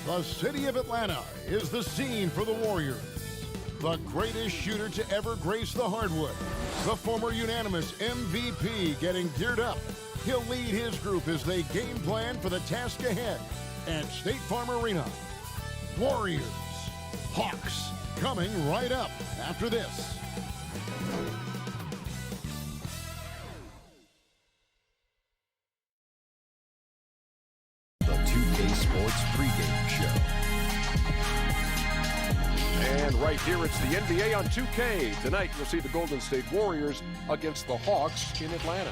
The city of Atlanta is the scene for the Warriors. The greatest shooter to ever grace the hardwood, the former unanimous MVP, getting geared up. He'll lead his group as they game plan for the task ahead at State Farm Arena. Warriors, Hawks, coming right up after this. The 2K Sports Pregame Show. And right here, it's the NBA on 2K. Tonight, you'll see the Golden State Warriors against the Hawks in Atlanta.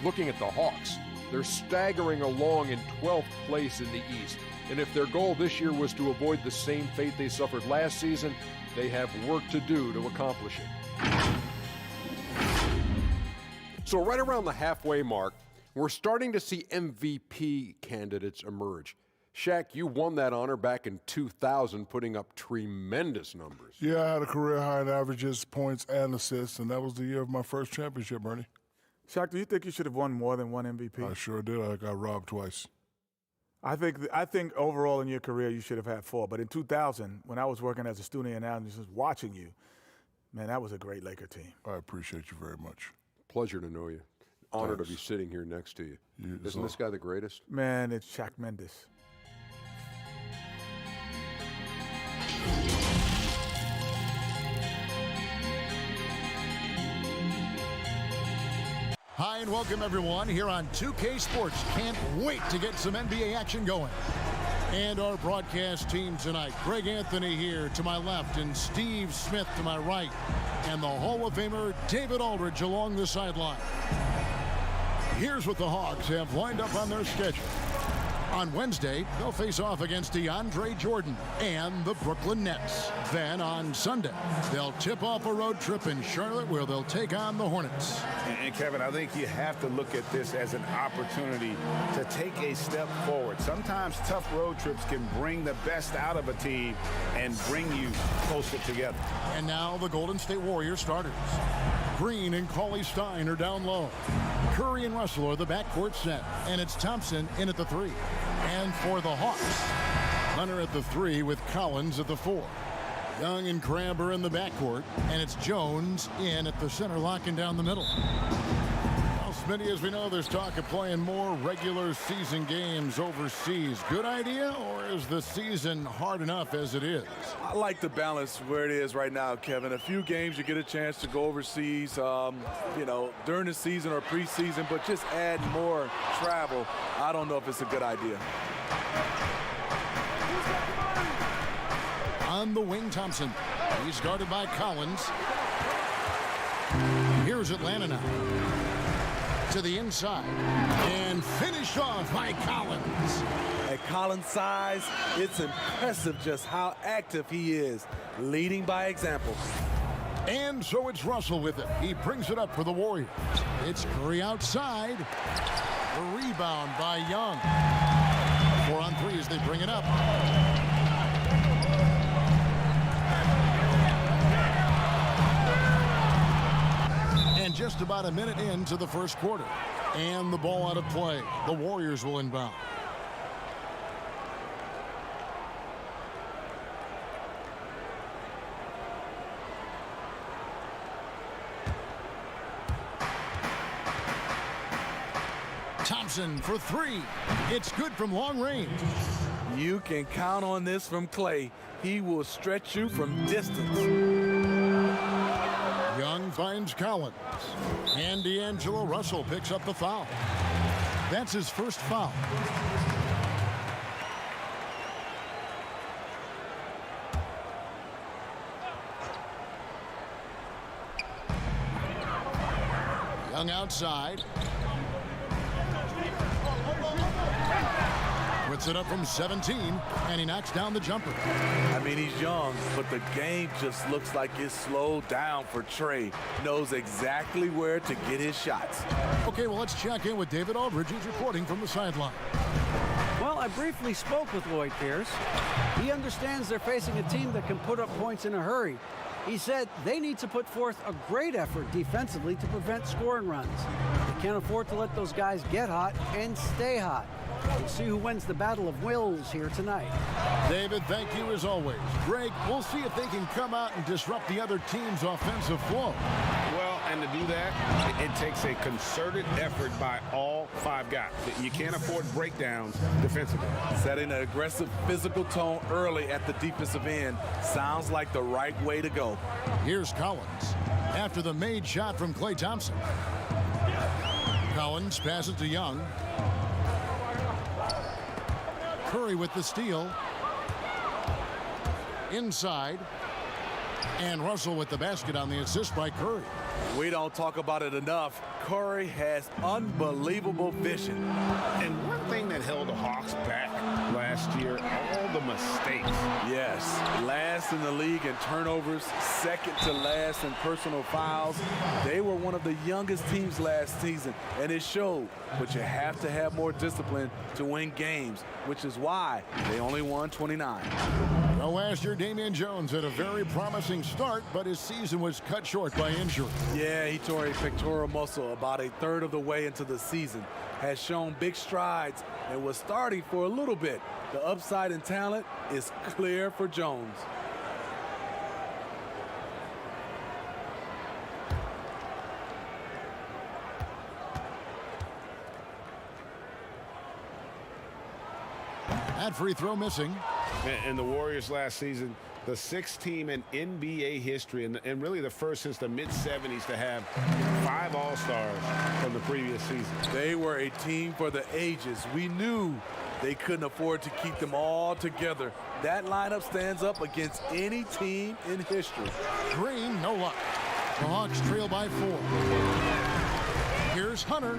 Looking at the Hawks, they're staggering along in 12th place in the East. And if their goal this year was to avoid the same fate they suffered last season, they have work to do to accomplish it. So right around the halfway mark, we're starting to see MVP candidates emerge. Shaq, you won that honor back in 2000, putting up tremendous numbers. Yeah, I had a career high in averages, points, and assists, and that was the year of my first championship, Bernie. Shaq, do you think you should have won more than one MVP? I sure did. I got robbed twice. I think overall in your career you should have had 4. But in 2000, when I was working as a student analyst watching you, man, that was a great Laker team. I appreciate you very much. Pleasure to know you. Honored Thanks. to be sitting here next to you. Isn't this guy the greatest? Man, it's Shaq Mendes. Hi and welcome everyone here on 2K Sports. Can't wait to get some NBA action going. And our broadcast team tonight, Greg Anthony here to my left and Steve Smith to my right. And the Hall of Famer David Aldridge along the sideline. Here's what the Hawks have lined up on their schedule. On Wednesday, they'll face off against DeAndre Jordan and the Brooklyn Nets. Then on Sunday, they'll tip off a road trip in Charlotte where they'll take on the Hornets. And Kevin, I think you have to look at this as an opportunity to take a step forward. Sometimes tough road trips can bring the best out of a team and bring you closer together. And now the Golden State Warriors starters. Green and Cauley Stein are down low. Curry and Russell are the backcourt set. And it's Thompson in at the 3. And for the Hawks, Hunter at the 3 with Collins at the 4. Young and Crabbe are in the backcourt, and it's Jones in at the center, locking down the middle. Well, Smitty, as we know, there's talk of playing more regular season games overseas. Good idea, or is the season hard enough as it is? I like the balance where it is right now, Kevin. A few games you get a chance to go overseas, during the season or preseason, but just add more travel, I don't know if it's a good idea. On the wing, Thompson. He's guarded by Collins. Here's Atlanta now. To the inside. And finished off by Collins. At Collins' size, it's impressive just how active he is, leading by example. And so it's Russell with it. He brings it up for the Warriors. It's Curry outside. The rebound by Young. 4 on 3 as they bring it up. And just about a minute into the first quarter. And the ball out of play. The Warriors will inbound. Thompson for 3. It's good from long range. You can count on this from Clay. He will stretch you from distance. Young finds Collins. And D'Angelo Russell picks up the foul. That's his first foul. Young outside. Puts it up from 17, and he knocks down the jumper. I mean, he's young, but the game just looks like it's slowed down for Trey. Knows exactly where to get his shots. Okay, well, let's check in with David Aldridge, who's reporting from the sideline. Well, I briefly spoke with Lloyd Pierce. He understands they're facing a team that can put up points in a hurry. He said they need to put forth a great effort defensively to prevent scoring runs. They can't afford to let those guys get hot and stay hot. We'll see who wins the battle of wills here tonight. David, thank you as always. Greg, we'll see if they can come out and disrupt the other team's offensive flow. Well, and to do that, it takes a concerted effort by all 5 guys. You can't afford breakdowns defensively. Setting an aggressive physical tone early at the defensive end sounds like the right way to go. Here's Collins after the made shot from Klay Thompson. Collins passes to Young. Curry with the steal. Inside. And Russell with the basket on the assist by Curry. We don't talk about it enough. Curry has unbelievable vision. And one thing that held the Hawks back last year, all the mistakes. Yes, last in the league in turnovers, second to last in personal fouls. They were one of the youngest teams last season, and it showed. But you have to have more discipline to win games, which is why they only won 29. Now, last year, Damian Jones had a very promising start, but his season was cut short by injury. Yeah, he tore a pectoral muscle about a third of the way into the season. Has shown big strides and was starting for a little bit. The upside in talent is clear for Jones. That free throw missing. And the Warriors last season, the 6th team in NBA history, and really the first since the mid-'70s to have 5 All-Stars from the previous season. They were a team for the ages. We knew they couldn't afford to keep them all together. That lineup stands up against any team in history. Green, no luck. The Hawks trail by 4. Here's Hunter.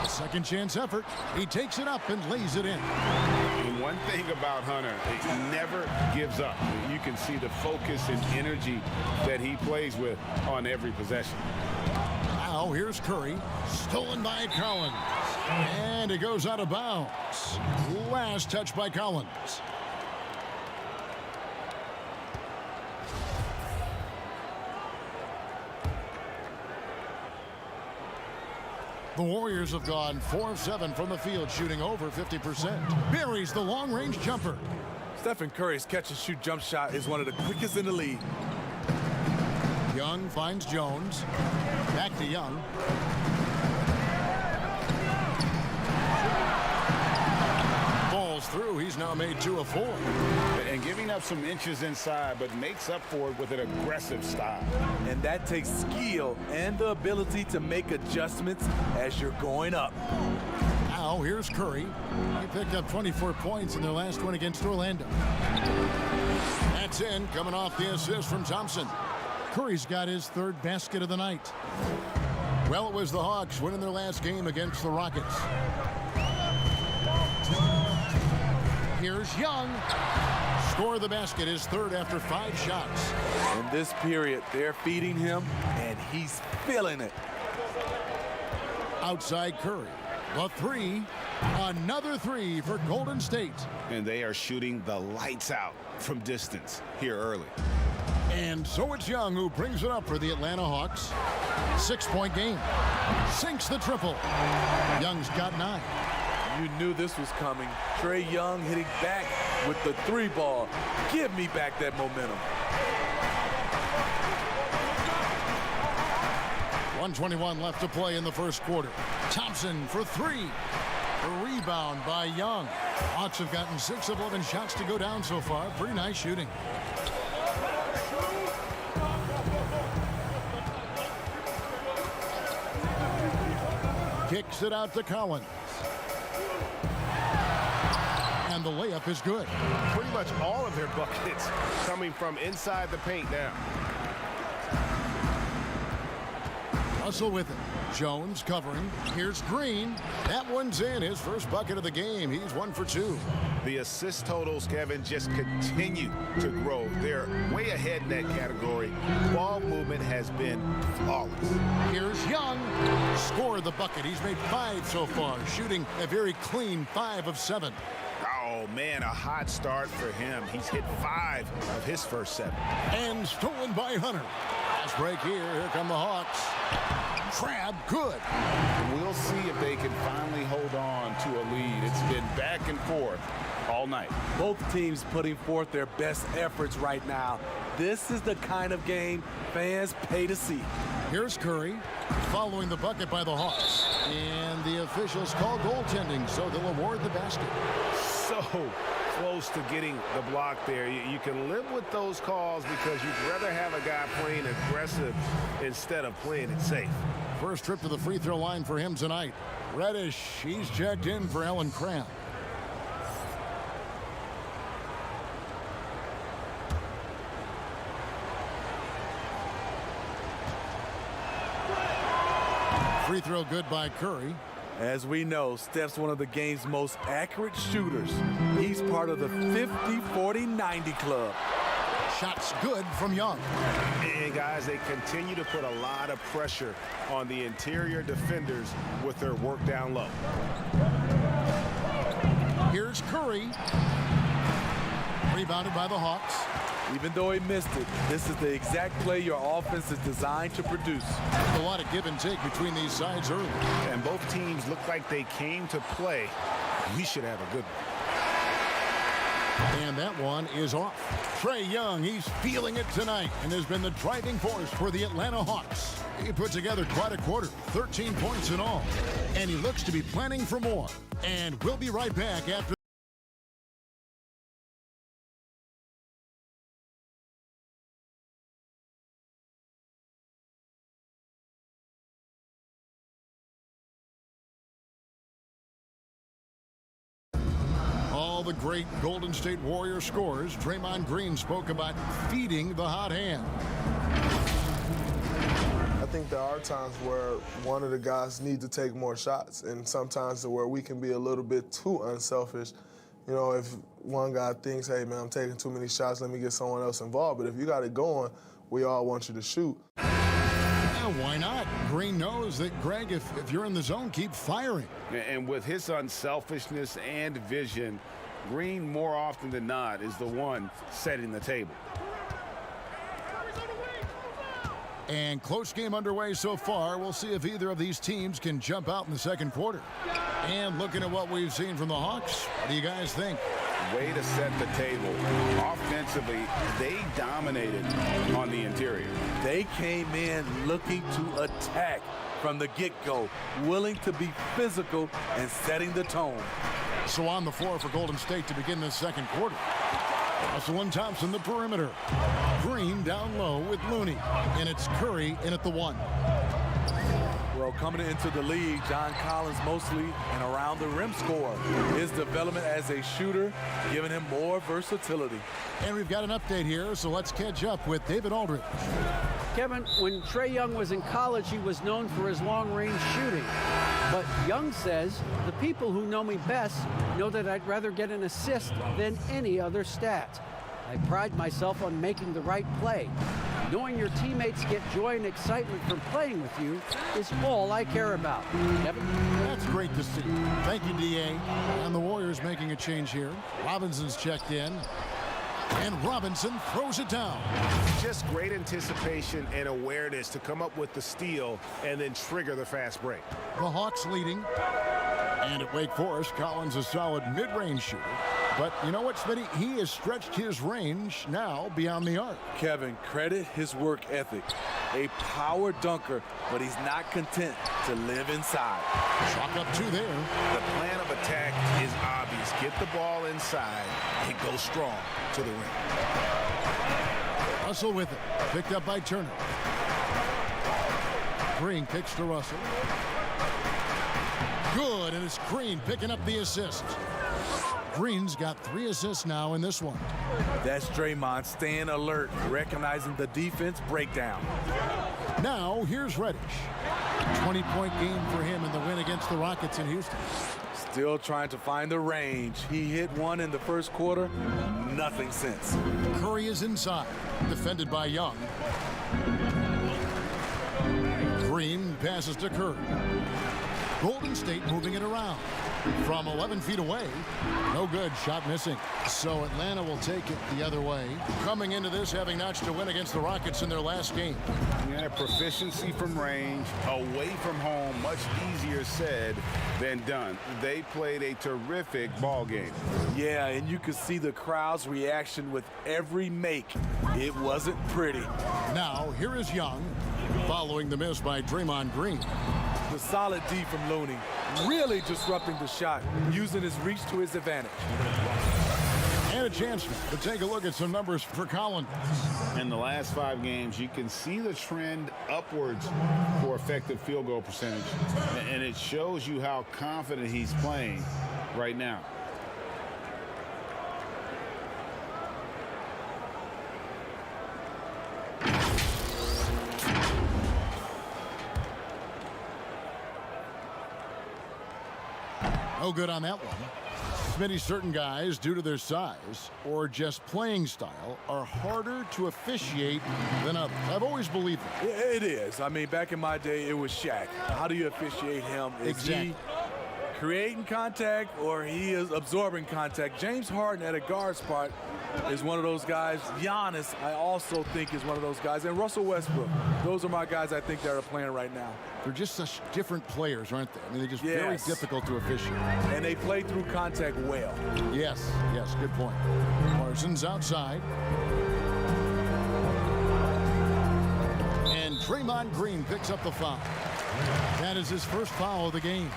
Second chance effort. He takes it up and lays it in. And one thing about Hunter, he never gives up. You can see the focus and energy that he plays with on every possession. Now here's Curry. Stolen by Collins. And it goes out of bounds. Last touch by Collins. The Warriors have gone 4 of 7 from the field, shooting over 50%. Buries the long-range jumper. Stephen Curry's catch-and-shoot jump shot is one of the quickest in the league. Young finds Jones. Back to Young. Falls through. He's now made 2 of 4. And giving up some inches inside, but makes up for it with an aggressive style. And that takes skill and the ability to make adjustments as you're going up. Now here's Curry. He picked up 24 points in their last win against Orlando. That's in, coming off the assist from Thompson. Curry's got his 3rd basket of the night. Well, it was the Hawks winning their last game against the Rockets. Here's Young. Score the basket, his third after 5 shots. In this period, they're feeding him, and he's feeling it. Outside Curry. The three. Another three for Golden State. And they are shooting the lights out from distance here early. And so it's Young who brings it up for the Atlanta Hawks. 6-point game. Sinks the triple. Young's got 9. You knew this was coming. Trae Young hitting back with the 3 ball. Give me back that momentum. 1:21 left to play in the first quarter. Thompson for 3. A rebound by Young. Hawks have gotten 6 of 11 shots to go down so far. Pretty nice shooting. Kicks it out to Collins. And the layup is good. Pretty much all of their buckets coming from inside the paint now. Russell with it. Jones covering. Here's Green. That one's in. His first bucket of the game. He's 1 for 2. The assist totals, Kevin, just continue to grow. They're way ahead in that category. Ball movement has been flawless. Here's Young. Score the bucket. He's made 5 so far, shooting a very clean 5 of 7. Oh, man, a hot start for him. He's hit 5 of his first 7. And stolen by Hunter. Fast break here. Here come the Hawks. Crab, good. We'll see if they can finally hold on to a lead. It's been back and forth all night. Both teams putting forth their best efforts right now. This is the kind of game fans pay to see. Here's Curry following the bucket by the Hawks. And the officials call goaltending, so they'll award the basket. So close to getting the block there. You can live with those calls because you'd rather have a guy playing aggressive instead of playing it safe. First trip to the free throw line for him tonight. Reddish, he's checked in for Ellen Cramp. Free throw good by Curry. As we know, Steph's one of the game's most accurate shooters. He's part of the 50-40-90 club. Shots good from Young. And guys, they continue to put a lot of pressure on the interior defenders with their work down low. Here's Curry. Rebounded by the Hawks. Even though he missed it, this is the exact play your offense is designed to produce. A lot of give and take between these sides early. And both teams look like they came to play. We should have a good one. And that one is off. Trae Young, he's feeling it tonight and has been the driving force for the Atlanta Hawks. He put together quite a quarter, 13 points in all. And he looks to be planning for more. And we'll be right back after. All the great Golden State Warrior scorers, Draymond Green spoke about feeding the hot hand. I think there are times where one of the guys needs to take more shots, and sometimes where we can be a little bit too unselfish. You know, if one guy thinks, hey, man, I'm taking too many shots, let me get someone else involved. But if you got it going, we all want you to shoot. Yeah, why not? Green knows that, Greg, if you're in the zone, keep firing. And with his unselfishness and vision, Green, more often than not, is the one setting the table. And close game underway so far. We'll see if either of these teams can jump out in the second quarter. And looking at what we've seen from the Hawks, what do you guys think? Way to set the table. Offensively, they dominated on the interior. They came in looking to attack from the get-go, willing to be physical and setting the tone. So on the floor for Golden State to begin this second quarter. Russell and Thompson, the perimeter. Green down low with Looney. And it's Curry in at the 1. Well, coming into the league, John Collins mostly an around-the-rim scorer. His development as a shooter giving him more versatility. And we've got an update here, so let's catch up with David Aldridge. Kevin, when Trae Young was in college, he was known for his long-range shooting. But Young says, the people who know me best know that I'd rather get an assist than any other stat. I pride myself on making the right play. Knowing your teammates get joy and excitement from playing with you is all I care about. Kevin? That's great to see. Thank you, D.A. And the Warriors making a change here. Robinson's checked in. And Robinson throws it down. Just great anticipation and awareness to come up with the steal and then trigger the fast break. The Hawks leading. And at Wake Forest, Collins a solid mid-range shooter. But you know what, Smitty? He has stretched his range now beyond the arc. Kevin, credit his work ethic. A power dunker, but he's not content to live inside. Chalk up 2 there. The plan of attack is obvious. Get the ball inside and go strong to the rim. Russell with it. Picked up by Turner. Green kicks to Russell. Good, and it's Green picking up the assist. Green's got 3 assists now in this one. That's Draymond staying alert, recognizing the defense breakdown. Now, here's Reddish. 20-point game for him in the win against the Rockets in Houston. Still trying to find the range. He hit one in the first quarter, nothing since. Curry is inside, defended by Young. Green passes to Curry. Golden State moving it around. From 11 feet away, no good, shot missing. So Atlanta will take it the other way. Coming into this, having notched a win against the Rockets in their last game. Yeah, proficiency from range, away from home, much easier said than done. They played a terrific ball game. Yeah, and you could see the crowd's reaction with every make. It wasn't pretty. Now, here is Young, following the miss by Draymond Green. The solid D from Looney, really disrupting the shot, using his reach to his advantage. And a chance to take a look at some numbers for Collins. In the last 5 games, you can see the trend upwards for effective field goal percentage, and it shows you how confident he's playing right now. No good on that one. Smitty, certain guys, due to their size or just playing style, are harder to officiate than others. I've always believed that. It is. I mean, back in my day, it was Shaq. How do you officiate him? Is he creating contact or he is absorbing contact? James Harden at a guard spot is one of those guys. Giannis, I also think, is one of those guys. And Russell Westbrook. Those are my guys I think that are playing right now. They're just such different players, aren't they? I mean, they're just very difficult to officiate. And they play through contact well. Yes, good point. Parsons outside. And Draymond Green picks up the foul. That is his first foul of the game.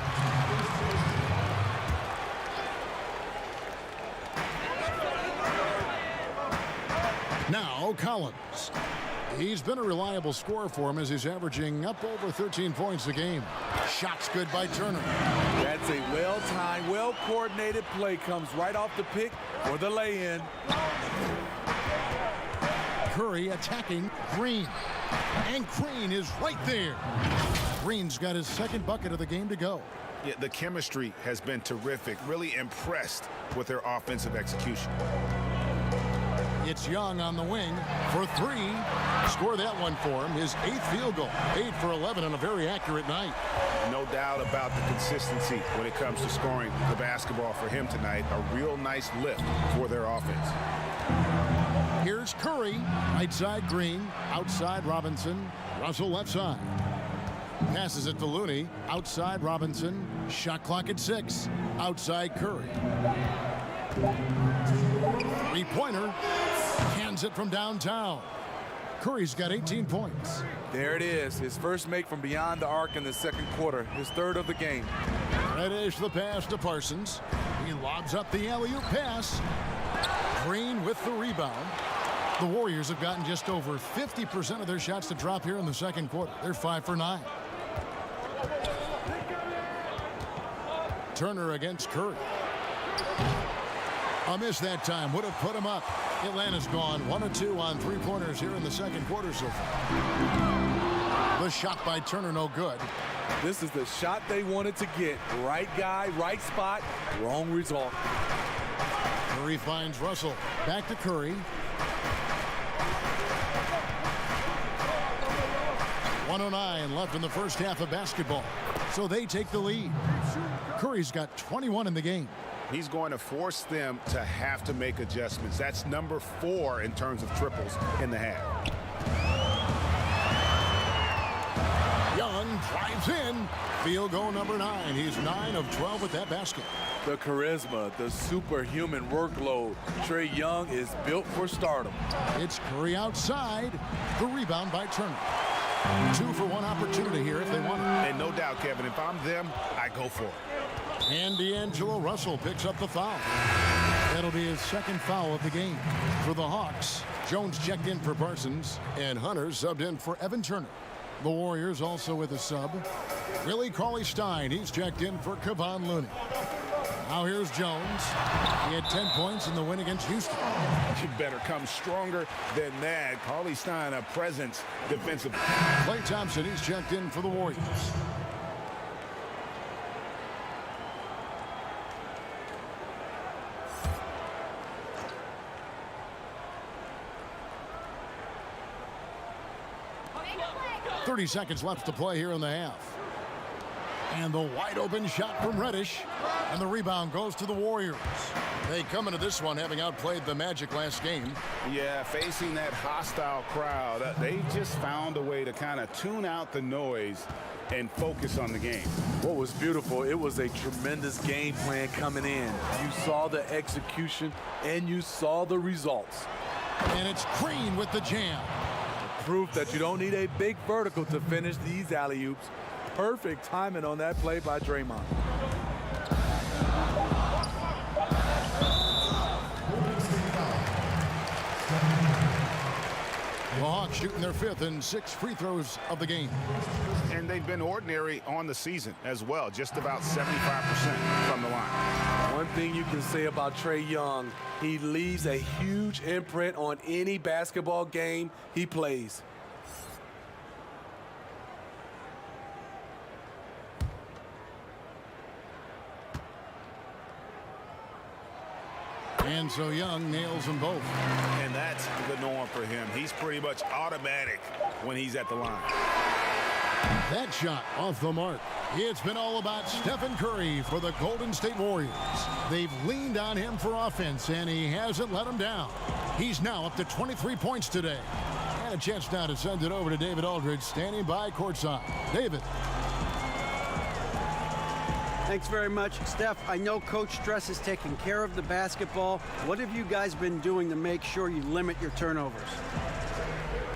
Now, Collins. He's been a reliable scorer for him as he's averaging up over 13 points a game. Shots good by Turner. That's a well-timed, well-coordinated play. Comes right off the pick for the lay-in. Curry attacking Green. And Green is right there. Green's got his second bucket of the game to go. Yeah, the chemistry has been terrific. Really impressed with their offensive execution. It's Young on the wing for 3. Score that one for him. His 8th field goal. 8 for 11 on a very accurate night. No doubt about the consistency when it comes to scoring the basketball for him tonight. A real nice lift for their offense. Here's Curry. Right side Green. Outside Robinson. Russell left side. Passes it to Looney. Outside Robinson. Shot clock at 6. Outside Curry. 3-pointer. Hands it from downtown. Curry's got 18 points. There it is. His first make from beyond the arc in the second quarter. His 3rd of the game. Reddish the pass to Parsons. He lobs up the alley-oop pass. Green with the rebound. The Warriors have gotten just over 50% of their shots to drop here in the second quarter. They're 5 for 9. Turner against Curry. A miss that time. Would have put him up. Atlanta's gone 1 of 2 on three-pointers here in the second quarter so far. The shot by Turner, no good. This is the shot they wanted to get. Right guy, right spot, wrong result. Curry finds Russell. Back to Curry. 1:09 left in the first half of basketball. So they take the lead. Curry's got 21 in the game. He's going to force them to have to make adjustments. That's number 4 in terms of triples in the half. Young drives in. Field goal number 9. He's 9 of 12 with that basket. The charisma, the superhuman workload. Trae Young is built for stardom. It's Curry outside. The rebound by Turner. 2 for 1 opportunity here if they want it. And no doubt, Kevin, if I'm them, I go for it. And D'Angelo Russell picks up the foul. That'll be his second foul of the game. For the Hawks, Jones checked in for Parsons, and Hunter subbed in for Evan Turner. The Warriors also with a sub. Willie Cauley-Stein, he's checked in for Kevon Looney. Now here's Jones. He had 10 points in the win against Houston. You better come stronger than that. Cauley-Stein, a presence defensively. Klay Thompson, he's checked in for the Warriors. .30 seconds left to play here in the half. And the wide open shot from Reddish. And the rebound goes to the Warriors. They come into this one having outplayed the Magic last game. Yeah, facing that hostile crowd, they just found a way to kind of tune out the noise and focus on the game. What was beautiful, it was a tremendous game plan coming in. You saw the execution and you saw the results. And it's Green with the jam. Proof that you don't need a big vertical to finish these alley-oops. Perfect timing on that play by Draymond. The Hawks shooting their 5th and 6th free throws of the game. And they've been ordinary on the season as well, just about 75% from the line. One thing you can say about Trae Young, he leaves a huge imprint on any basketball game he plays. And so Young nails them both. And that's the norm for him. He's pretty much automatic when he's at the line. That shot off the mark. It's been all about Stephen Curry for the Golden State Warriors. They've leaned on him for offense, and he hasn't let them down. He's now up to 23 points today. And a chance now to send it over to David Aldridge, standing by courtside. David. Thanks very much, Steph. I know Coach Stress is taking care of the basketball. What have you guys been doing to make sure you limit your turnovers?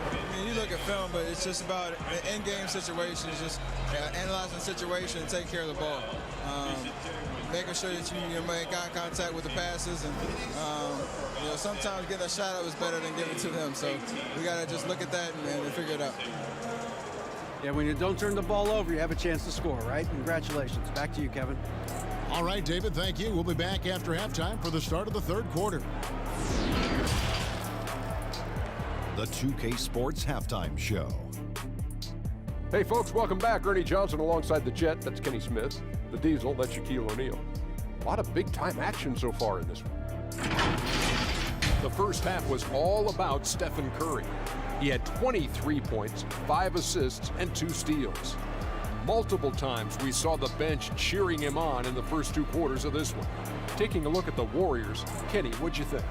I mean, you look at film, but it's just about in-game situations, just analyzing the situation and taking care of the ball. Making sure that you make eye contact with the passes, and sometimes getting a shot up is better than giving it to them. So we got to just look at that and figure it out. Yeah, when you don't turn the ball over, you have a chance to score, right? Congratulations. Back to you, Kevin. All right, David, thank you. We'll be back after halftime for the start of the third quarter. The 2K Sports Halftime Show. Hey, folks, welcome back. Ernie Johnson alongside the Jet. That's Kenny Smith. The Diesel, that's Shaquille O'Neal. A lot of big-time action so far in this one. The first half was all about Stephen Curry. He had 23 points, 5 assists, and 2 steals. Multiple times we saw the bench cheering him on in the first 2 quarters of this one. Taking a look at the Warriors, Kenny, what'd you think?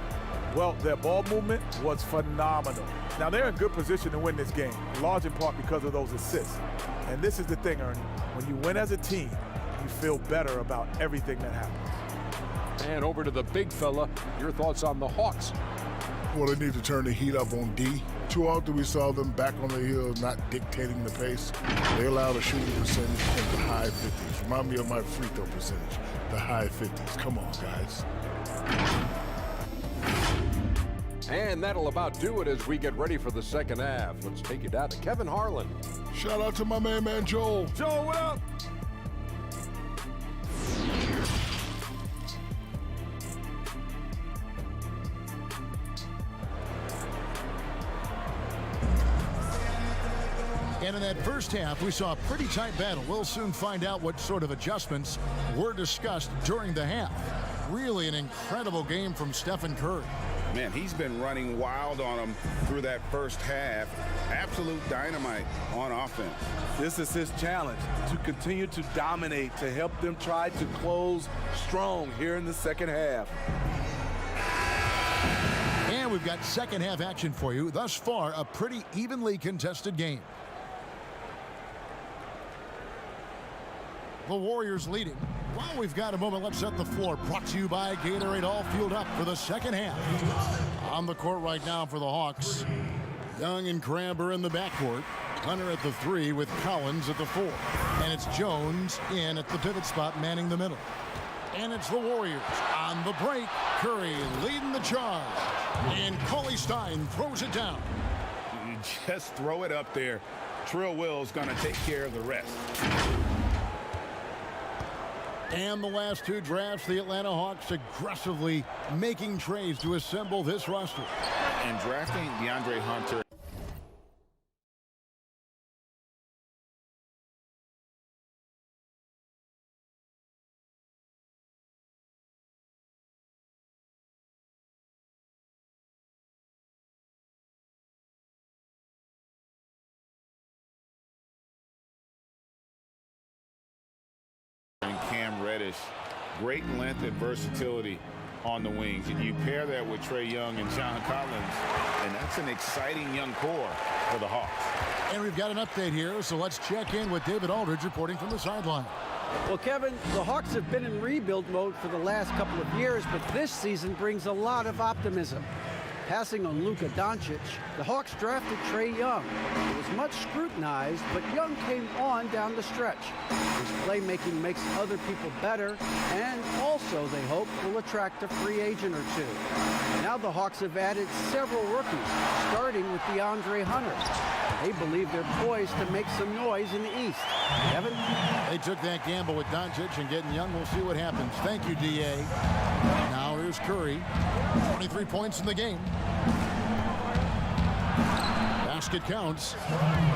Well, their ball movement was phenomenal. Now, they're in good position to win this game, large in part because of those assists. And this is the thing, Ernie. When you win as a team, you feel better about everything that happens. And over to the big fella, your thoughts on the Hawks? Well, they need to turn the heat up on D. Too often we saw them back on the heels, not dictating the pace. They allowed a shooting percentage in the high 50s. Remind me of my free throw percentage, the high 50s. Come on, guys. And that'll about do it as we get ready for the second half. Let's take you down to Kevin Harlan. Shout out to my man Joel. Joel, what up? And in that first half, we saw a pretty tight battle. We'll soon find out what sort of adjustments were discussed during the half. Really an incredible game from Stephen Curry. Man, he's been running wild on them through that first half. Absolute dynamite on offense. This is his challenge, to continue to dominate, to help them try to close strong here in the second half. And we've got second half action for you. Thus far, a pretty evenly contested game. The Warriors leading. While we've got a moment, let's set the floor. Brought to you by Gatorade, all fueled up for the second half. On the court right now for the Hawks, Young and Crabber in the backcourt. Hunter at the 3 with Collins at the 4. And it's Jones in at the pivot spot, manning the middle. And it's the Warriors on the break. Curry leading the charge. And Cauley Stein throws it down. You just throw it up there. Trill Will's going to take care of the rest. And the last two drafts, the Atlanta Hawks aggressively making trades to assemble this roster. And drafting DeAndre Hunter. And Cam Reddish, great length and versatility on the wings. And you pair that with Trae Young and John Collins, and that's an exciting young core for the Hawks. And we've got an update here, so let's check in with David Aldridge reporting from the sideline. Well, Kevin, the Hawks have been in rebuild mode for the last couple of years, but this season brings a lot of optimism. Passing on Luka Doncic, the Hawks drafted Trae Young. It was much scrutinized, but Young came on down the stretch. His playmaking makes other people better, and also, they hope, will attract a free agent or two. Now the Hawks have added several rookies, starting with DeAndre Hunter. They believe they're poised to make some noise in the East. Kevin? They took that gamble with Doncic and getting Young. We'll see what happens. Thank you, D.A. Now here's Curry. 23 points in the game. Basket counts.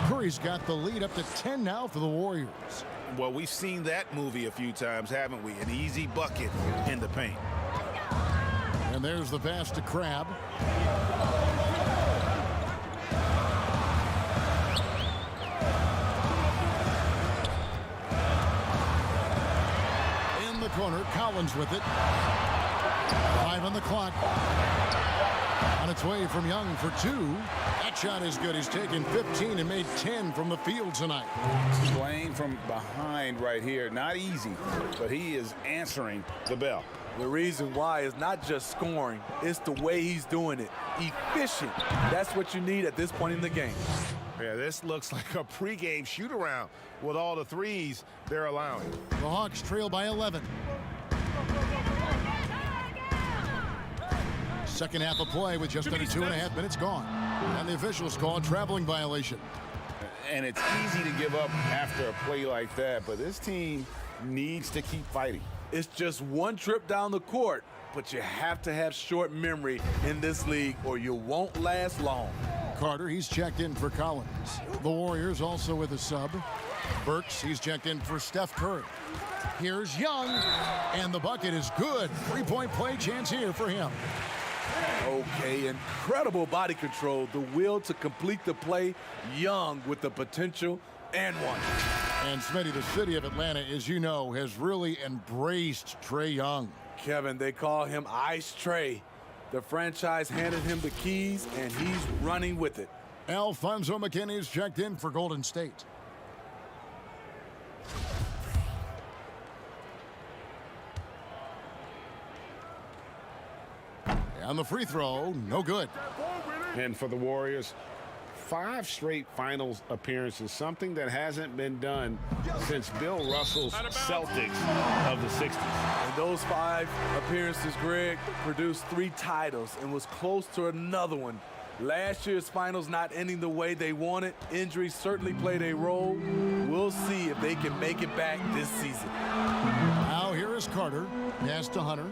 Curry's got the lead up to 10 now for the Warriors. Well, we've seen that movie a few times, haven't we? An easy bucket in the paint. And there's the pass to Crabbe. In the corner, Collins with it. 5 on the clock. On its way from Young for 2. That shot is good. He's taken 15 and made 10 from the field tonight. Playing from behind right here. Not easy, but he is answering the bell. The reason why is not just scoring, it's the way he's doing it. Efficient. That's what you need at this point in the game. Yeah, this looks like a pregame shoot-around with all the threes they're allowing. The Hawks trail by 11. Second half of play with just under 2.5 minutes gone. And the officials call a traveling violation. And it's easy to give up after a play like that, but this team needs to keep fighting. It's just one trip down the court, but you have to have short memory in this league or you won't last long. Carter, he's checked in for Collins. The Warriors also with a sub. Burks, he's checked in for Steph Curry. Here's Young, and the bucket is good. 3-point play chance here for him. Okay, incredible body control, the will to complete the play. Young with the potential and one. And Smitty, the city of Atlanta, as you know, has really embraced Trae Young. Kevin, they call him Ice Trae. The franchise handed him the keys, and he's running with it. Alfonso McKinney's checked in for Golden State. And the free throw, no good. And for the Warriors, 5 straight finals appearances, something that hasn't been done since Bill Russell's Celtics of the 60s. And those 5 appearances, Greg, produced 3 titles and was close to another one. Last year's finals not ending the way they wanted. Injuries certainly played a role. We'll see if they can make it back this season. Now here is Carter. Pass to Hunter.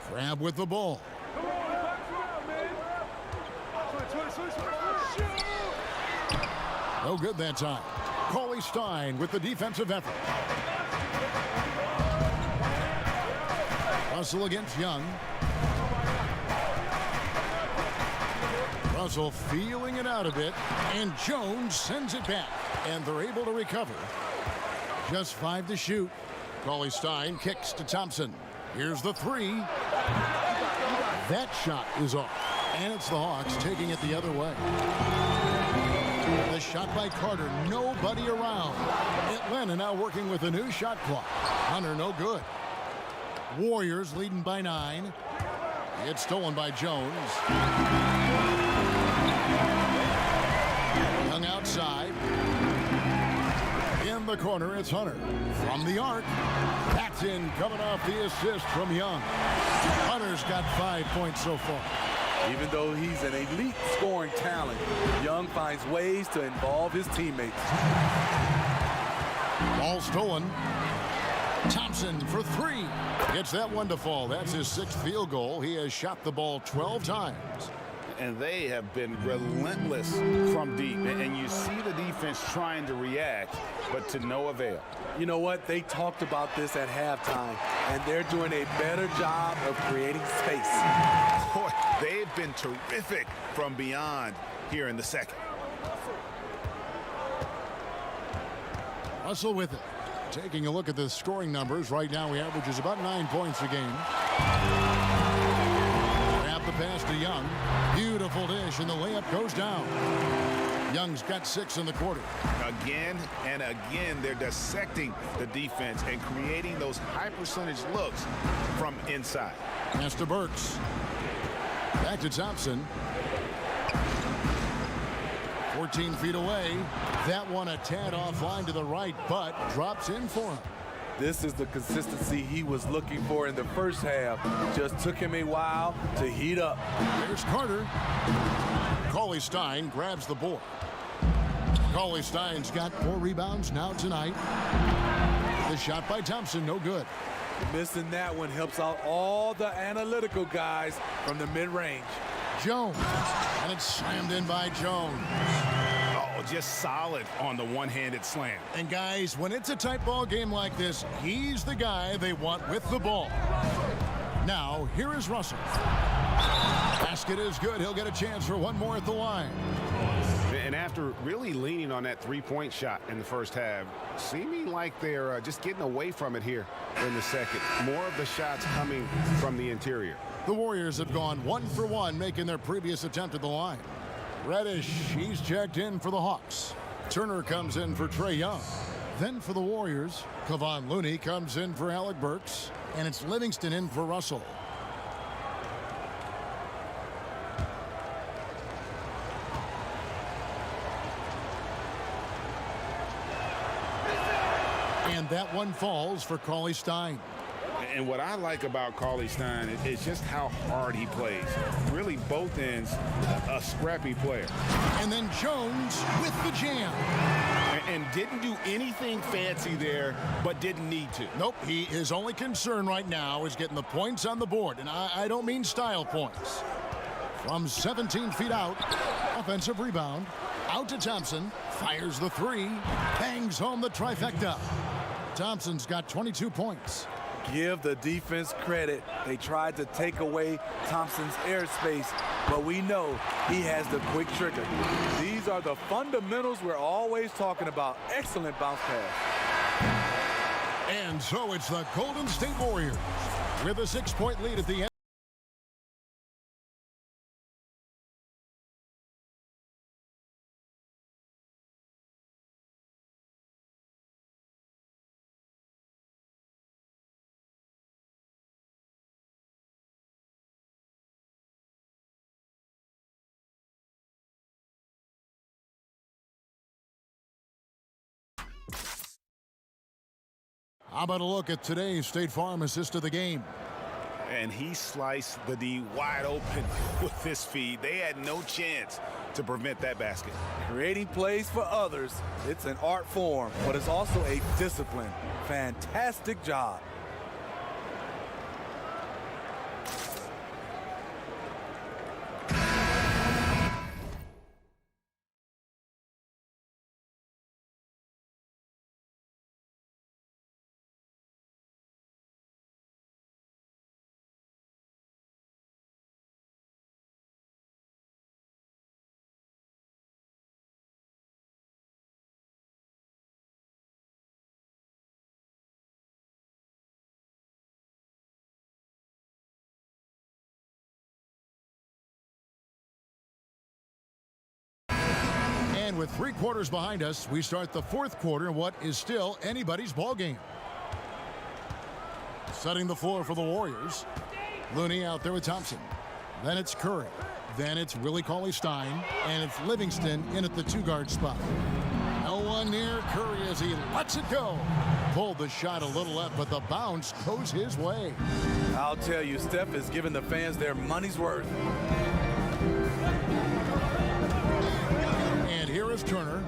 Crab with the ball. No good that time. Cauley Stein with the defensive effort. Russell against Young. Russell feeling it out a bit, and Jones sends it back, and they're able to recover. Just 5 to shoot. Cauley Stein kicks to Thompson. Here's the 3. That shot is off, and it's the Hawks taking it the other way. The shot by Carter, nobody around. Atlanta now working with a new shot clock. Hunter no good. Warriors leading by 9. It's stolen by Jones. Young outside. In the corner, it's Hunter. From the arc. That's in, coming off the assist from Young. Hunter's got 5 points so far. Even though he's an elite scoring talent, Young finds ways to involve his teammates. Ball stolen. Thompson for 3. Gets that one to fall. That's his 6th field goal. He has shot the ball 12 times. And they have been relentless from deep. And you see the defense trying to react, but to no avail. You know what? They talked about this at halftime, and they're doing a better job of creating space. Boy, they've been terrific from beyond here in the second. Russell with it. Taking a look at the scoring numbers, right now he averages about 9 points a game. Grab the pass to Young. Beautiful dish, and the layup goes down. Young's got 6 in the quarter. Again and again, they're dissecting the defense and creating those high percentage looks from inside. Pass to Burks. Back to Thompson. 14 feet away. That one a tad offline to the right, but drops in for him. This is the consistency he was looking for in the first half. Just took him a while to heat up. There's Carter. Cauley Stein grabs the board. Cauley Stein's got 4 rebounds now tonight. The shot by Thompson, no good. Missing that one helps out all the analytical guys from the mid-range. Jones, and it's slammed in by Jones. Oh, just solid on the one-handed slam. And guys, when it's a tight ball game like this, he's the guy they want with the ball. Now, here is Russell. Basket is good. He'll get a chance for one more at the line. And after really leaning on that three-point shot in the first half, seeming like they're just getting away from it here in the second. More of the shots coming from the interior. The Warriors have gone 1 for 1, making their previous attempt at the line. Reddish, he's checked in for the Hawks. Turner comes in for Trae Young. Then for the Warriors, Kevon Looney comes in for Alec Burks, and it's Livingston in for Russell. And that one falls for Cauley Stein. And what I like about Cauley Stein is just how hard he plays. Really, both ends, a scrappy player. And then Jones with the jam. And didn't do anything fancy there, but didn't need to. Nope, his only concern right now is getting the points on the board. And I don't mean style points. From 17 feet out, offensive rebound. Out to Thompson, fires the 3, bangs home the trifecta. Thompson's got 22 points. Give the defense credit. They tried to take away Thompson's airspace, but we know he has the quick trigger. These are the fundamentals we're always talking about. Excellent bounce pass. And so it's the Golden State Warriors with a 6-point lead at the end. How about a look at today's State Farm assist of the game? And he sliced the D wide open with this feed. They had no chance to prevent that basket. Creating plays for others, it's an art form, but it's also a discipline. Fantastic job. And with 3 quarters behind us, we start the 4th quarter in what is still anybody's ball game. Setting the floor for the Warriors. Looney out there with Thompson. Then it's Curry. Then it's Willie Cauley-Stein. And it's Livingston in at the 2-guard spot. No one near Curry as he lets it go. Pulled the shot a little left, but the bounce goes his way. I'll tell you, Steph is giving the fans their money's worth. And here is Turner.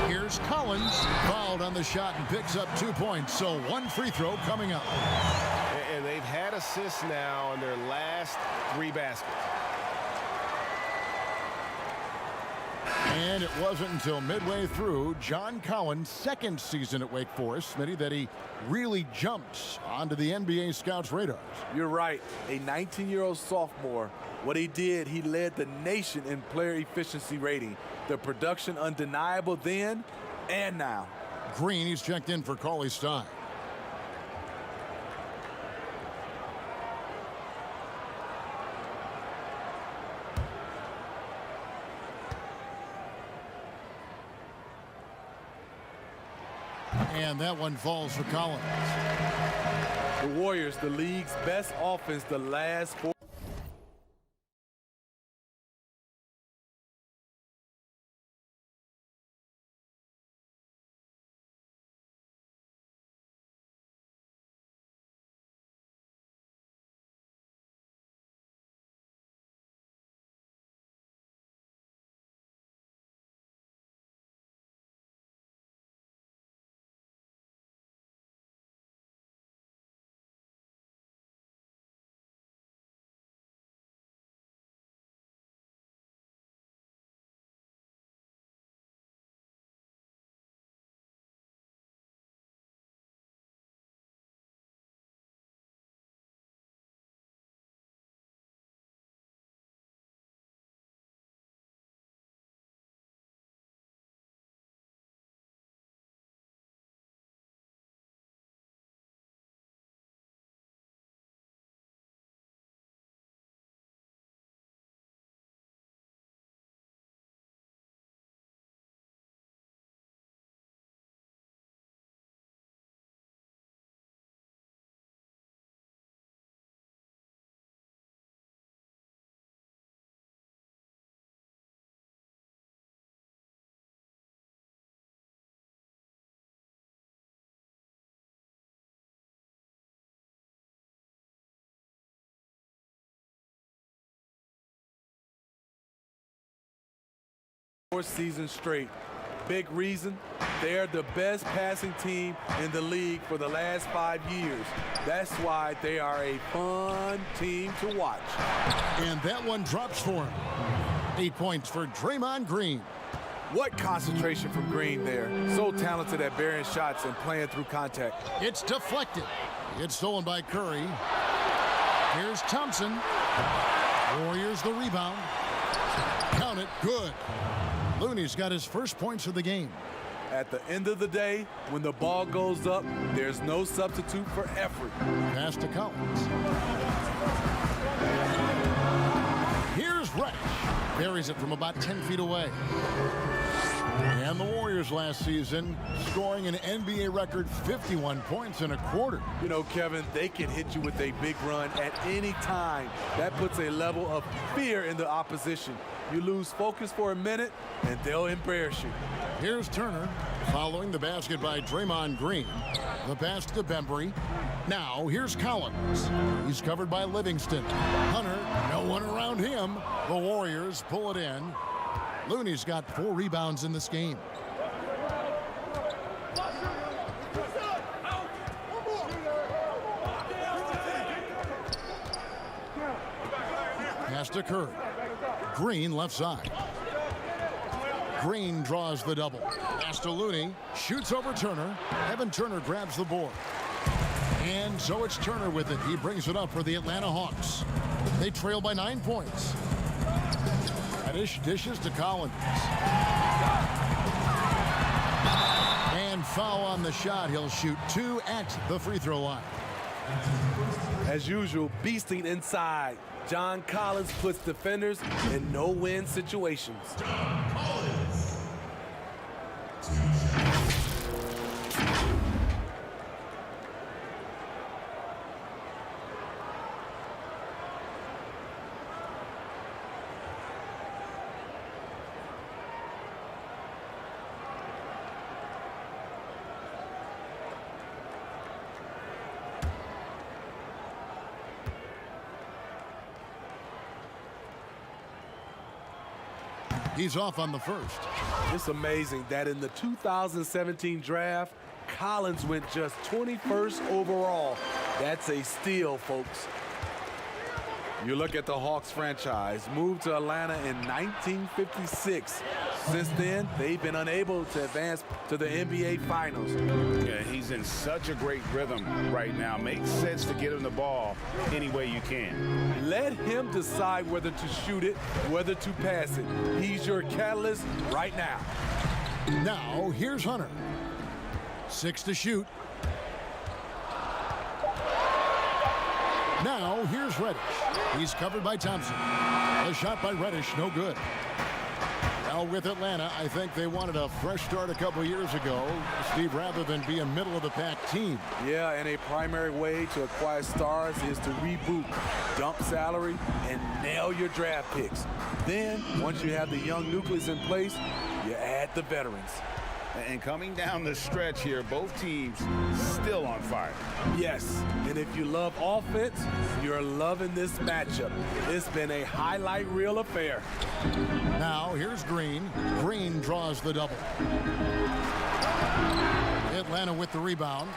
Here's Collins. Fouled on the shot and picks up 2 points. So 1 free throw coming up. And they've had assists now in their last 3 baskets. And it wasn't until midway through John Collins' 2nd season at Wake Forest, Smitty, that he really jumps onto the NBA scouts' radars. You're right. A 19-year-old sophomore. What he did, he led the nation in player efficiency rating. The production undeniable then and now. Green, he's checked in for Cauley-Stein. And that one falls for Collins. The Warriors, the league's best offense the last 4. Four seasons straight. Big reason, they're the best passing team in the league for the last 5 years. That's why they are a fun team to watch. And that one drops for him. 8 points for Draymond Green. What concentration from Green there. So talented at burying shots and playing through contact. It's deflected. It's stolen by Curry. Here's Thompson. Warriors the rebound. Count it, good. Looney's got his first points of the game. At the end of the day, when the ball goes up, there's no substitute for effort. Pass to Collins. Here's Resch. Buries it from about 10 feet away. And the Warriors last season scoring an NBA record 51 points in a quarter. You know, Kevin, they can hit you with a big run at any time. That puts a level of fear in the opposition. You lose focus for a minute, and they'll embarrass you. Here's Turner following the basket by Draymond Green. The pass to Bembry. Now here's Collins. He's covered by Livingston. Hunter, no one around him. The Warriors pull it in. Looney's got 4 rebounds in this game. Pass to Curry. Green left side. Green draws the double. Pass to Looney. Shoots over Turner. Evan Turner grabs the board. And so it's Turner with it. He brings it up for the Atlanta Hawks. They trail by 9 points. Reddish dishes to Collins. And foul on the shot. He'll shoot 2 at the free throw line. As usual, beasting inside. John Collins puts defenders in no-win situations. He's off on the first. It's amazing that in the 2017 draft, Collins went just 21st overall. That's a steal, folks. You look at the Hawks franchise, moved to Atlanta in 1956. Since then, they've been unable to advance to the NBA Finals. Yeah, he's in such a great rhythm right now. Makes sense to get him the ball any way you can. Let him decide whether to shoot it, whether to pass it. He's your catalyst right now. Now, here's Hunter. 6 to shoot. Now, here's Reddish. He's covered by Thompson. A shot by Reddish, no good. Now with Atlanta, I think they wanted a fresh start a couple years ago, Steve, rather than be a middle-of-the-pack team. Yeah, and a primary way to acquire stars is to reboot, dump salary, and nail your draft picks. Then, once you have the young nucleus in place, you add the veterans. And coming down the stretch here, both teams still on fire. Yes, and if you love offense, you're loving this matchup. It's been a highlight reel affair. Now, here's Green. Green draws the double. Atlanta with the rebound.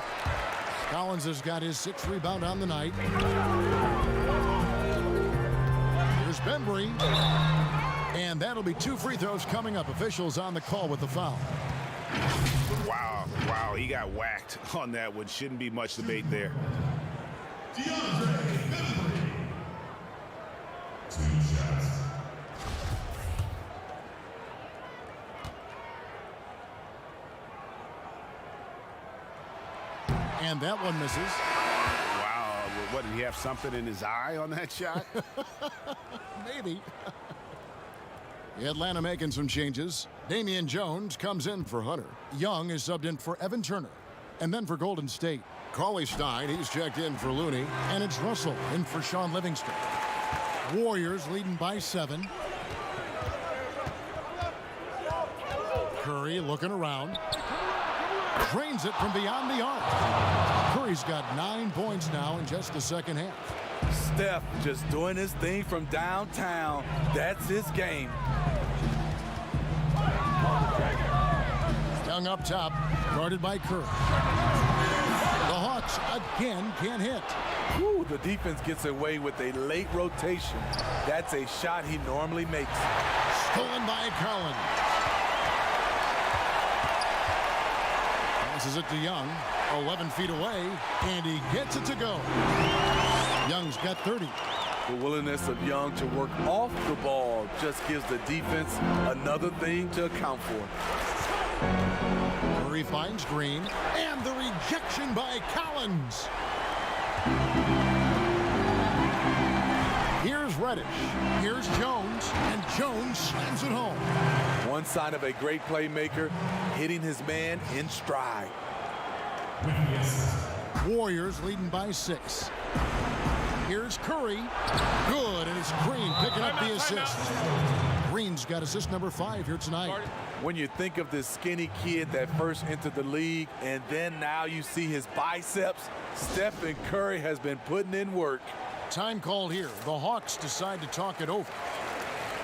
Collins has got his 6th rebound on the night. Here's Bembry. And that'll be 2 free throws coming up. Officials on the call with the foul. Wow, he got whacked on that one. Shouldn't be much debate there. And that one misses. Wow, what, did he have something in his eye on that shot? Maybe. Atlanta making some changes. Damian Jones comes in for Hunter. Young is subbed in for Evan Turner. And then for Golden State, Cauley Stein, he's checked in for Looney. And it's Russell in for Sean Livingston. Warriors leading by 7. Curry looking around. Drains it from beyond the arc. Curry's got 9 points now in just the second half. Steph just doing his thing from downtown. That's his game. Young up top, guarded by Curry. The Hawks again can't hit. Woo, the defense gets away with a late rotation. That's a shot he normally makes. Stolen by Collins. Passes it to Young, 11 feet away, and he gets it to go. Young's got 30. The willingness of Young to work off the ball just gives the defense another thing to account for. Curry finds Green, and the rejection by Collins. Here's Reddish. Here's Jones, and Jones slams it home. One sign of a great playmaker, hitting his man in stride. Warriors leading by 6. Here's Curry. Good, and it's Green picking up the assist. Green's got assist number 5 here tonight. When you think of this skinny kid that first entered the league, and then now you see his biceps, Stephen Curry has been putting in work. Time called here. The Hawks decide to talk it over.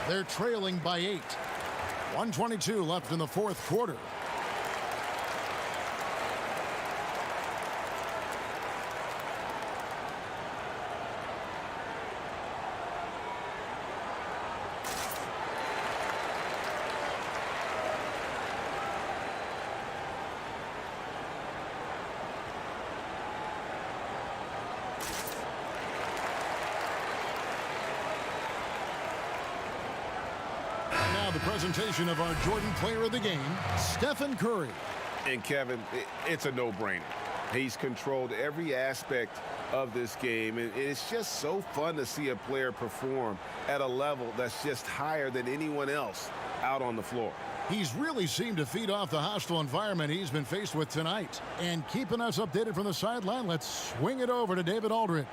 They're trailing by 8. 1:22 left in the fourth quarter. Now the presentation of our Jordan Player of the Game, Stephen Curry. And Kevin, it's a no-brainer. He's controlled every aspect of this game, and it's just so fun to see a player perform at a level that's just higher than anyone else out on the floor. He's really seemed to feed off the hostile environment he's been faced with tonight. And keeping us updated from the sideline, let's swing it over to David Aldridge.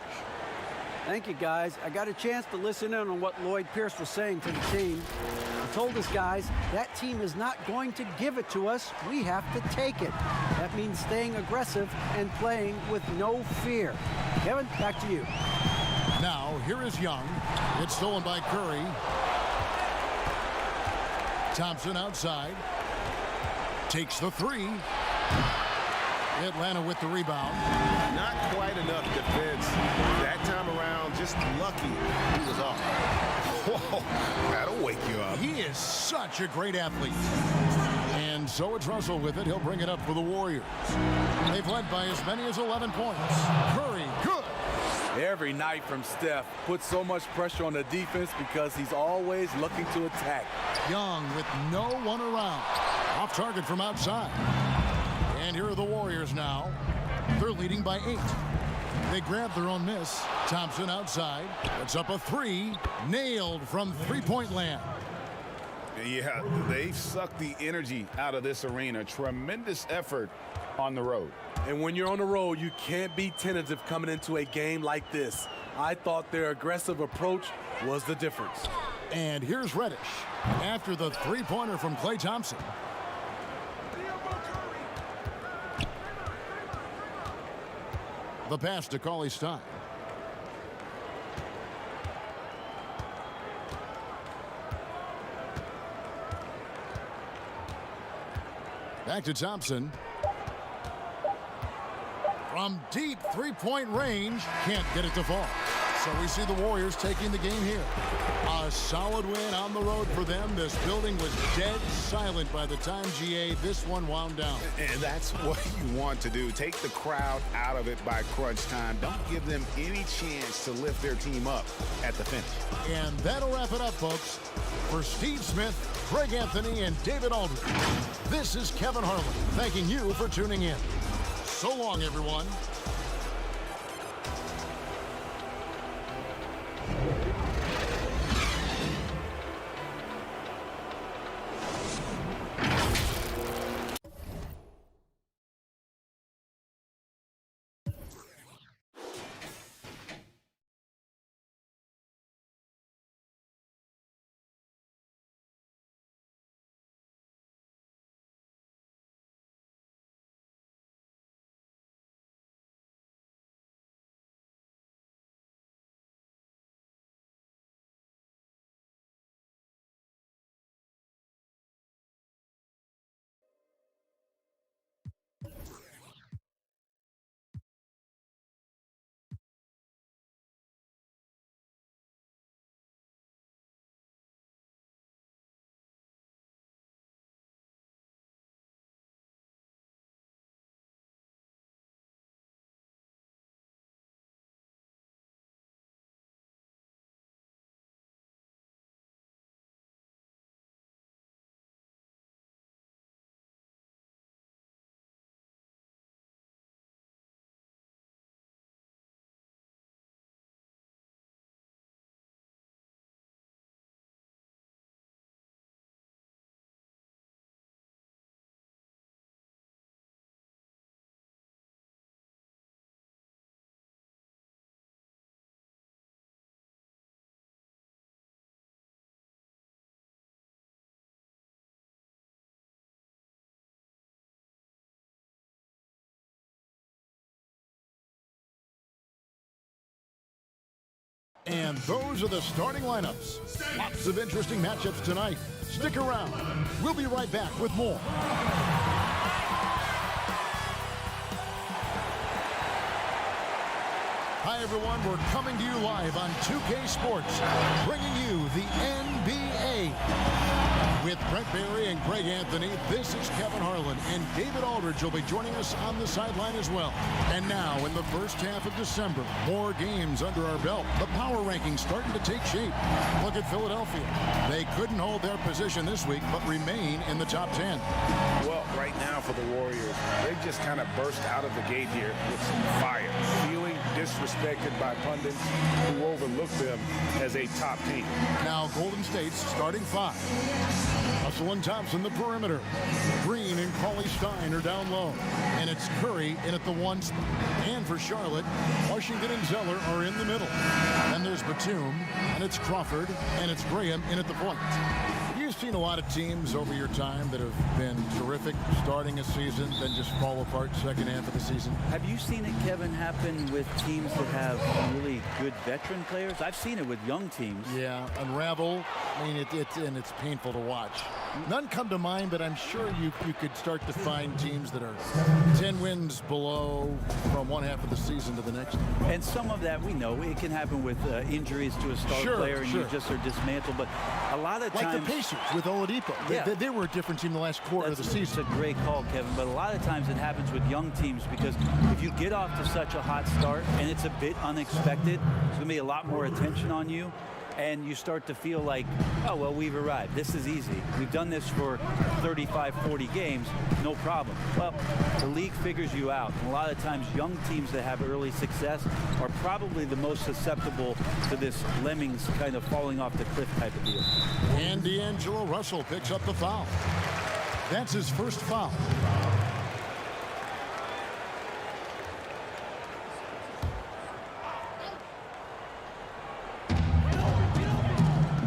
Thank you, guys. I got a chance to listen in on what Lloyd Pierce was saying to the team. He told us, guys, that team is not going to give it to us. We have to take it. That means staying aggressive and playing with no fear. Kevin, back to you. Now, here is Young. It's stolen by Curry. Thompson outside. Takes the 3. Atlanta with the rebound. Not quite enough defense. That time around, just lucky he was off. Whoa, that'll wake you up. He is such a great athlete. And so it's Russell with it. He'll bring it up for the Warriors. They've led by as many as 11 points. Curry, good. Every night from Steph puts so much pressure on the defense because he's always looking to attack. Young with no one around. Off target from outside. And here are the Warriors now. They're leading by 8. They grab their own miss. Thompson outside. It's up a 3. Nailed from three-point land. Yeah, they've sucked the energy out of this arena. Tremendous effort on the road. And when you're on the road, you can't be tentative coming into a game like this. I thought their aggressive approach was the difference. And here's Reddish after the three-pointer from Klay Thompson. The pass to Cauley-Stein. Back to Thompson. From deep three-point range, can't get it to fall. So we see the Warriors taking the game here. A solid win on the road for them. This building was dead silent by the time, GA, this one wound down. And that's what you want to do. Take the crowd out of it by crunch time. Don't give them any chance to lift their team up at the finish. And that'll wrap it up, folks. For Steve Smith, Craig Anthony, and David Aldridge, this is Kevin Harlan thanking you for tuning in. So long, everyone. And those are the starting lineups. Lots of interesting matchups tonight. Stick around. We'll be right back with more. Hi, everyone. We're coming to you live on 2K Sports, bringing you the NBA. With Brent Barry and Greg Anthony, this is Kevin Harlan, and David Aldridge will be joining us on the sideline as well. And now, in the first half of December, more games under our belt. The power rankings starting to take shape. Look at Philadelphia. They couldn't hold their position this week, but remain in the top 10. Well, right now for the Warriors, they just kind of burst out of the gate here with some fire, feeling disrespected by pundits who overlooked them as a top team. Now, Golden State's starting 5. Russell and Thompson, the perimeter. Green and Cauley-Stein are down low. And it's Curry in at the 1 spot. And for Charlotte, Washington and Zeller are in the middle. Then there's Batum, and it's Crawford, and it's Graham in at the point. You've seen a lot of teams over your time that have been terrific starting a season, then just fall apart second half of the season. Have you seen it, Kevin, happen with teams that have really good veteran players? I've seen it with young teams. Yeah, unravel. I mean, it's painful to watch. None come to mind, but I'm sure you could start to find teams that are 10 wins below from one half of the season to the next. And some of that we know. It can happen with injuries to a star player, and you just are dismantled. But a lot of times... Like the Pacers with Oladipo. Yeah. They were a different team the last quarter of the season. It's a great call, Kevin. But a lot of times it happens with young teams because if you get off to such a hot start and it's a bit unexpected, there's going to be a lot more attention on you. And you start to feel like, oh, well, we've arrived. This is easy. We've done this for 35, 40 games. No problem. Well, the league figures you out. And a lot of times, young teams that have early success are probably the most susceptible to this lemmings kind of falling off the cliff type of deal. And D'Angelo Russell picks up the foul. That's his first foul.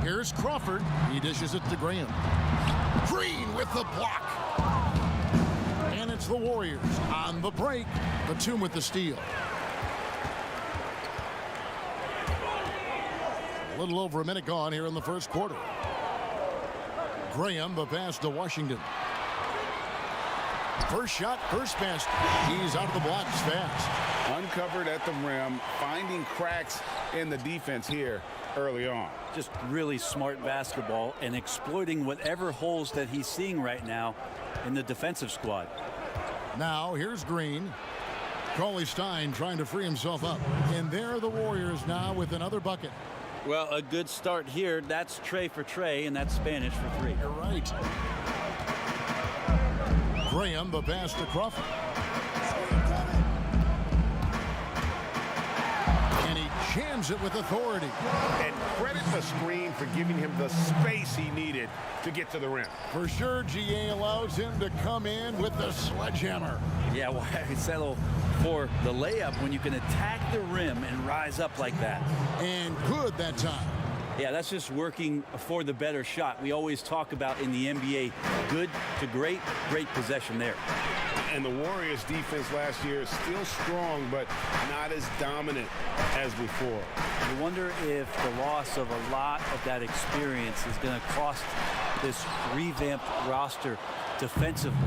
Here's Crawford. He dishes it to Graham. Green with the block. And it's the Warriors on the break. Batum with the steal. A little over a minute gone here in the first quarter. Graham, the pass to Washington. First shot, first basket. He's out of the blocks fast. Uncovered at the rim, finding cracks in the defense here early on. Just really smart basketball and exploiting whatever holes that he's seeing right now in the defensive squad. Now here's Green. Cauley-Stein trying to free himself up. And there are the Warriors now with another bucket. Well, a good start here. That's Trey for Trey, and that's Spanish for 3. You're right. Graham, the pass to Crawford. And he jams it with authority. And credit the screen for giving him the space he needed to get to the rim. For sure, GA allows him to come in with the sledgehammer. Yeah, why settle for the layup when you can attack the rim and rise up like that? And good that time. Yeah, that's just working for the better shot. We always talk about in the NBA, good to great, great possession there. And the Warriors defense last year is still strong, but not as dominant as before. You wonder if the loss of a lot of that experience is going to cost this revamped roster defensively.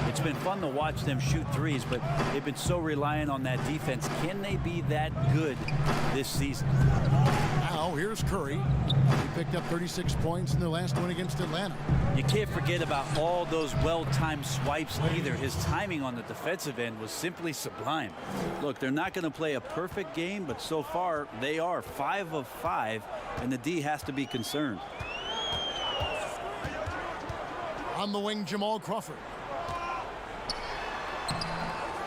It's been fun to watch them shoot threes, but they've been so reliant on that defense. Can they be that good this season? Now here's Curry. He picked up 36 points in their last one against Atlanta. You can't forget about all those well-timed swipes either. His timing on the defensive end was simply sublime. Look, they're not going to play a perfect game, but so far they are 5 of 5, and the D has to be concerned. On the wing, Jamal Crawford.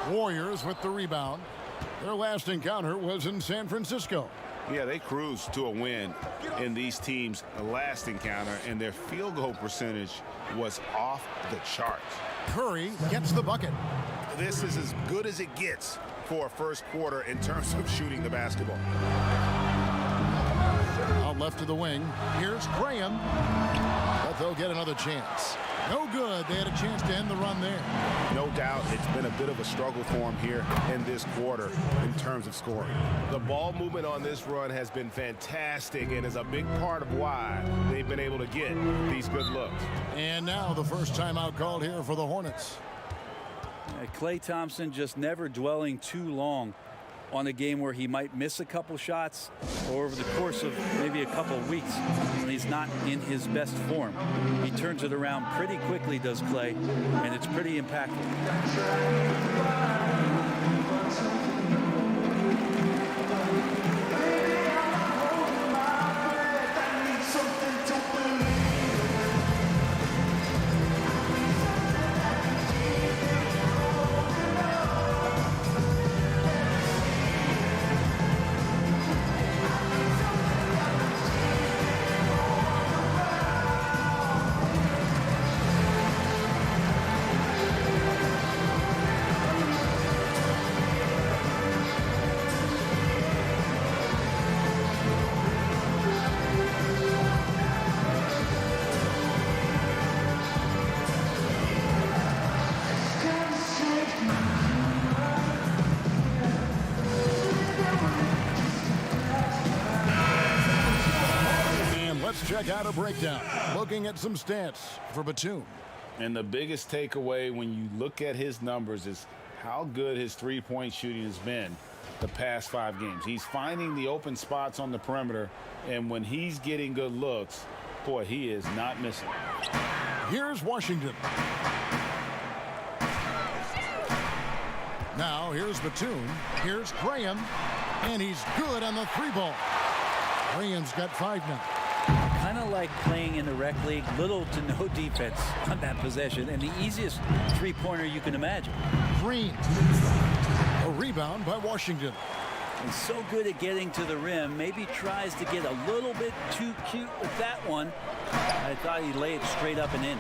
Warriors with the rebound. Their last encounter was in San Francisco. Yeah, they cruised to a win in these teams' last encounter, and their field goal percentage was off the charts. Curry gets the bucket. This is as good as it gets for a first quarter in terms of shooting the basketball. Out left to the wing. Here's Graham. But they'll get another chance. No good. They had a chance to end the run there. No doubt it's been a bit of a struggle for him here in this quarter in terms of scoring. The ball movement on this run has been fantastic and is a big part of why they've been able to get these good looks. And now the first timeout called here for the Hornets. Klay Thompson just never dwelling too long on a game where he might miss a couple shots, or over the course of maybe a couple of weeks when he's not in his best form. He turns it around pretty quickly, does Klay, and it's pretty impactful. Check out a breakdown. Looking at some stats for Batum. And the biggest takeaway when you look at his numbers is how good his three-point shooting has been the past 5 games. He's finding the open spots on the perimeter, and when he's getting good looks, boy, he is not missing. Here's Washington. Now here's Batum. Here's Graham. And he's good on the 3-ball. Graham's got 5 now. Kind of like playing in the rec league, little to no defense on that possession, and the easiest three-pointer you can imagine. Green. A rebound by Washington. He's so good at getting to the rim, maybe tries to get a little bit too cute with that one. I thought he'd lay it straight up and in.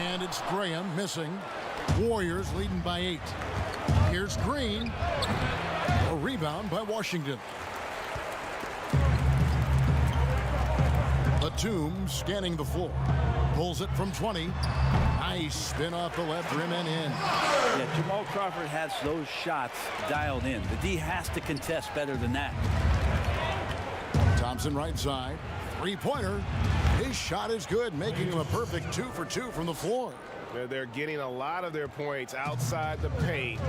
And it's Graham missing. Warriors leading by 8. Here's Green. A rebound by Washington. Batum scanning the floor. Pulls it from 20. Nice spin off the left rim and in. Yeah, Jamal Crawford has those shots dialed in. The D has to contest better than that. Thompson right side. 3-pointer. His shot is good, making him a perfect 2 for 2 from the floor. They're getting a lot of their points outside the paint.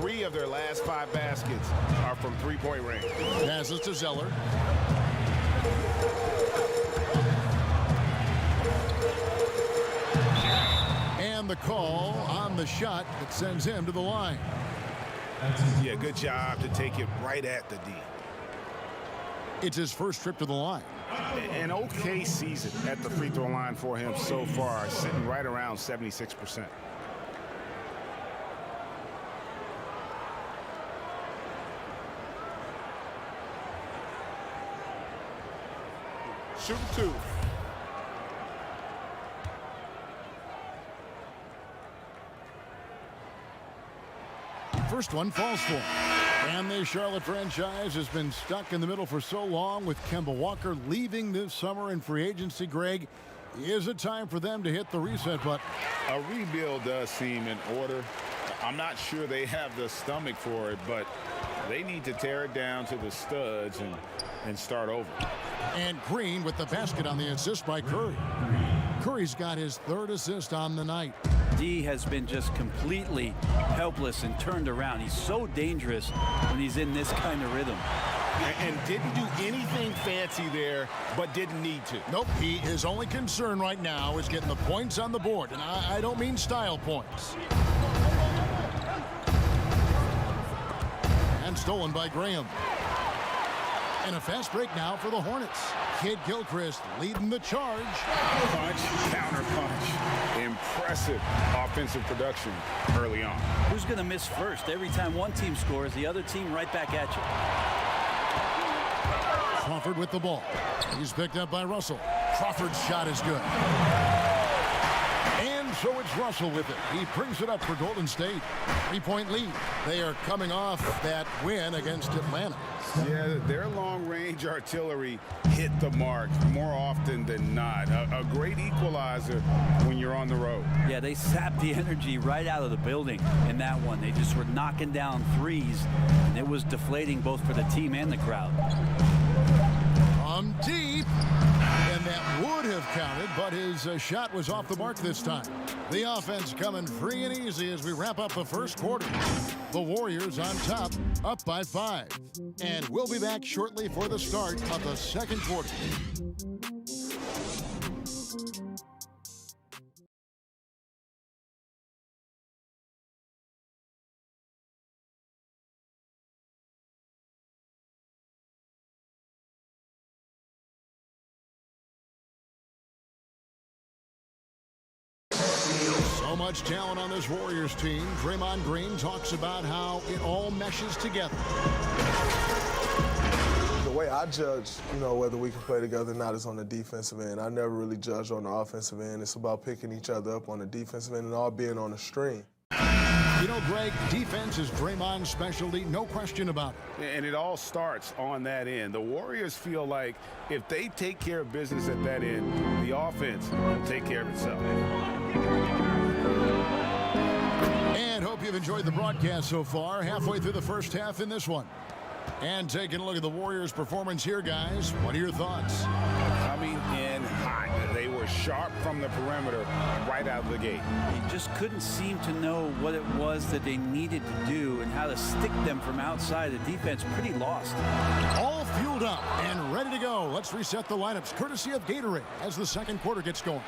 3 of their last 5 baskets are from 3-point range. Passes to Zeller. And the call on the shot that sends him to the line. Yeah, good job to take it right at the D. It's his first trip to the line. An okay season at the free throw line for him so far, sitting right around 76%. Shoot 2. First one falls for him. And the Charlotte franchise has been stuck in the middle for so long with Kemba Walker leaving this summer in free agency. Greg, is it time for them to hit the reset button? A rebuild does seem in order. I'm not sure they have the stomach for it, but they need to tear it down to the studs and start over. And Green with the basket on the assist by Curry. Curry's got his 3rd assist on the night. D has been just completely helpless and turned around. He's so dangerous when he's in this kind of rhythm. And didn't do anything fancy there, but didn't need to. Nope, his only concern right now is getting the points on the board. And I don't mean style points. And stolen by Graham. And a fast break now for the Hornets. Kid Gilchrist leading the charge. Punch, counter punch. Impressive offensive production early on. Who's going to miss first? Every time one team scores, the other team right back at you. Crawford with the ball. He's picked up by Russell. Crawford's shot is good. And so it's Russell with it. He brings it up for Golden State. 3-point lead. They are coming off that win against Atlanta. Yeah, their long-range artillery hit the mark more often than not. A great equalizer when you're on the road. Yeah, they sapped the energy right out of the building in that one. They just were knocking down threes, and it was deflating both for the team and the crowd. From deep, and that would have counted, but his shot was off the mark this time. The offense coming free and easy as we wrap up the first quarter. The Warriors on top, up by 5. And we'll be back shortly for the start of the second quarter. So much talent on this Warriors team. Draymond Green talks about how it all meshes together. The way I judge, whether we can play together or not is on the defensive end. I never really judge on the offensive end. It's about picking each other up on the defensive end and all being on the string. Greg, defense is Draymond's specialty, no question about it. And it all starts on that end. The Warriors feel like if they take care of business at that end, the offense will take care of itself. And hope you've enjoyed the broadcast so far. Halfway through the first half in this one. And taking a look at the Warriors' performance here, guys. What are your thoughts? Coming in hot. They were sharp from the perimeter right out of the gate. They just couldn't seem to know what it was that they needed to do and how to stick them from outside. The defense pretty lost. All fueled up and ready to go. Let's reset the lineups, courtesy of Gatorade, as the second quarter gets going.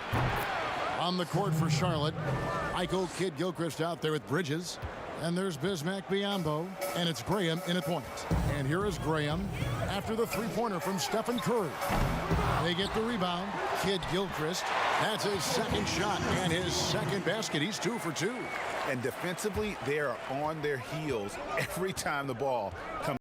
On the court for Charlotte, Michael Kidd-Gilchrist out there with Bridges. And there's Bismack Biyombo, and it's Graham in at point. And here is Graham after the three-pointer from Stephen Curry. They get the rebound. Kidd-Gilchrist, that's his second shot and his second basket. He's 2 for 2. And defensively, they are on their heels every time the ball comes.